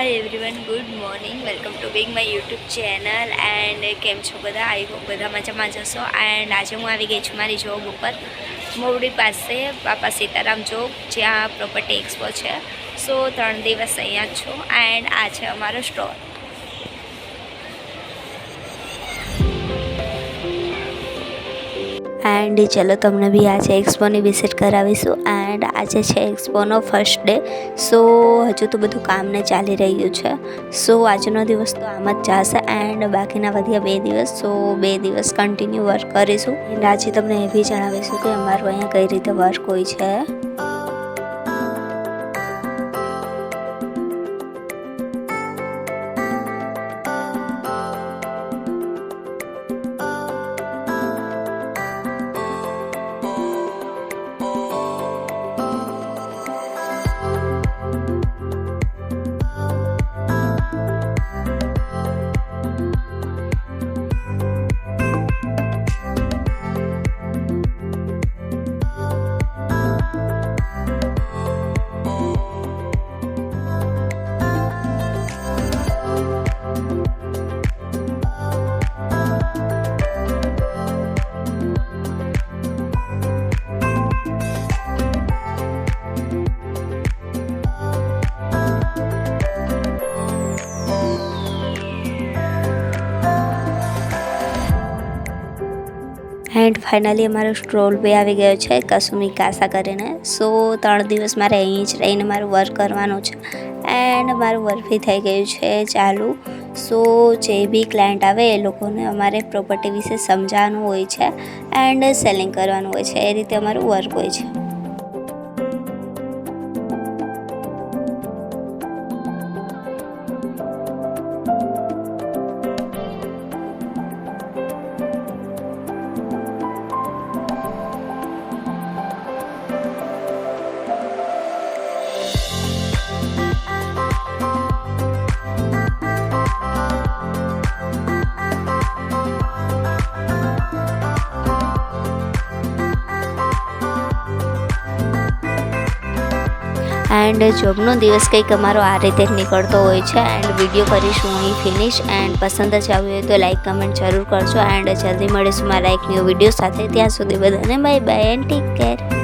Hi everyone, good morning. Welcome to big my YouTube channel. And કેમ છો બધા? I hope બધા મજામાં જશો. એન્ડ આજે હું આવી ગઈ છું મારી જોબ ઉપર, મોવડી પાસે બાપા સીતારામ જોબ, જ્યાં પ્રોપર્ટી એક્સપો છે. સો 3 દિવસ અહીંયા જ છું. એન્ડ આ છે અમારો સ્ટોર. એન્ડ ચલો તમને બી આજે એક્સપોની વિઝિટ કરાવીશું. એન્ડ આજે છે એક્સપોનો ફર્સ્ટ ડે. સો હજુ તો બધું કામને ચાલી રહ્યું છે. સો આજનો દિવસ તો આમ જ જશે. એન્ડ બાકીના વધ્યા 2 દિવસ, સો 2 દિવસ કન્ટિન્યુ વર્ક કરીશું. એન્ડ આજે તમને એ બી જણાવીશું કે અમારું અહીંયા કઈ રીતે વર્ક હોય છે. એન્ડ ફાઇનલી અમારો સ્ટોલ બી આવી ગયો છે, કસુમી કાસા કરીને. સો 3 દિવસ મારે અહીં જ રહીને મારું વર્ક કરવાનું છે. એન્ડ મારું વર્ક બી થઈ ગયું છે ચાલુ. સો જે બી ક્લાયન્ટ આવે એ લોકોને અમારે પ્રોપર્ટી વિશે સમજાવવાનું હોય છે એન્ડ સેલિંગ કરવાનું હોય છે. એ રીતે અમારું વર્ક હોય છે. એન્ડ જોબનો દિવસ કંઈક અમારો આ રીતે નીકળતો હોય છે. એન્ડ વિડીયો કરીશું અહીં ફિનિશ. એન્ડ પસંદ જ આવ્યું હોય તો લાઈક કમેન્ટ જરૂર કરજો. એન્ડ જલ્દી મળીશું મારા એક ન્યૂ વિડીયો સાથે. ત્યાં સુધી બધાને bye bye and take care.